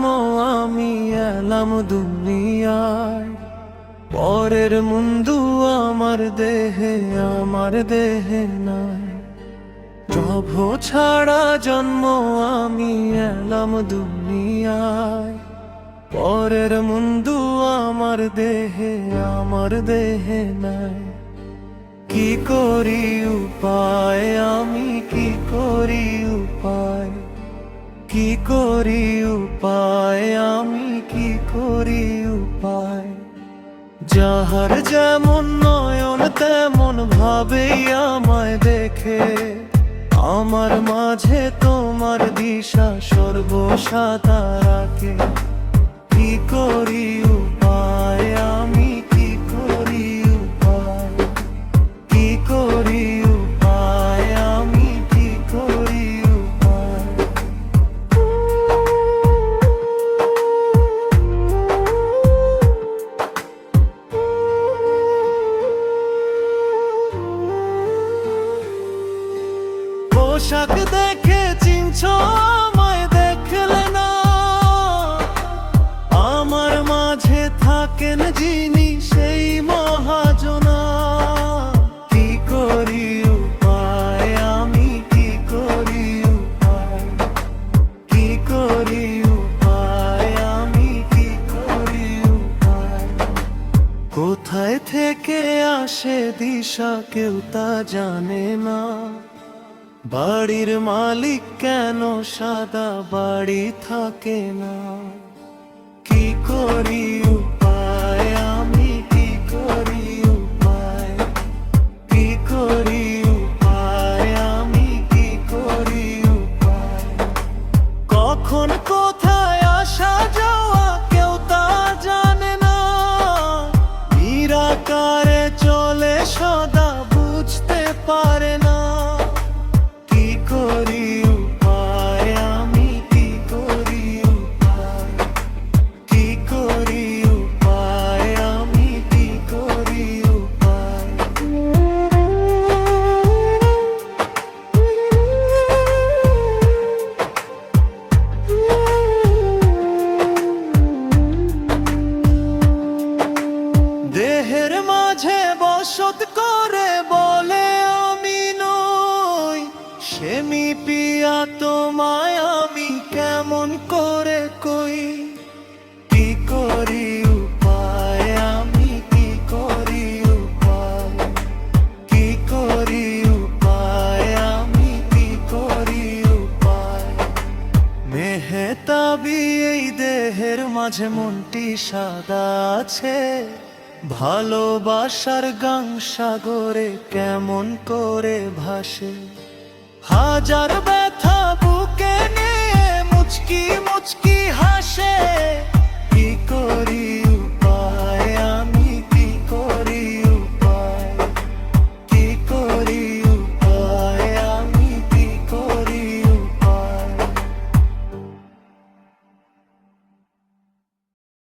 জন্ম আমি এলাম দুনিয়ায়, পরের মুন্দু আমার দেহে নাই। প্রভু ছাড়া জন্ম আমি এলাম দুনিয়ায়, পরের মুন্দু আমার দেহে নাই। কি করি উপায় আমি, কি করি উপায়, কি করি উপায় আমি, কি করি উপায়। যাহার যেমন নয়ন তেমন ভাবেই আমায় দেখে, আমার মাঝে তোমার দিশা সর্বসাদা রাখে। কি করি উপায় আমি, কি করি উপায়, কি করি উপায় আমি, কি করি উপায়। পোশাক দেখে চিনছো আমায়, দেখলে না আমার মাঝে থাকেন যিনি সেই মহাজনা। কি করি উপায় আমি, কি করি উপায়, কি করি উপায় আমি, কি করি উপায়। কোথায় থেকে আসে দিশা কেউ তা জানে না, বাড়ির মালিক কেন সাদা বাড়ি থাকে না। কি করি উপায় আমি, কি করি উপায়, কি করি উপায় আমি, কি করি উপায়। কখন কোথায় আসা যাওয়া কেউ তা জানে না, নিরাকারে চলে সদা বুঝতে পারে না। কি করি উপায় আমি, কি করি উপায়, কি করি উপায় আমি, কি করি উপায়। দেহের মাঝে বসত করে বলে আমি নই, সেমি পিয়া তোমায় আমি কেমন করে কই। কি করি উপায় আমি, কি করি উপায়, কি করি উপায় আমি, কি করি উপায়। মেহতাবি এই দেহের মাঝে মনটি সাদা আছে, ভালোবাসার গাং সাগরে কেমন করে ভাসে। হাজার ব্যথা বুকে নিয়ে মুচকি মুচকি হাসে। কি করি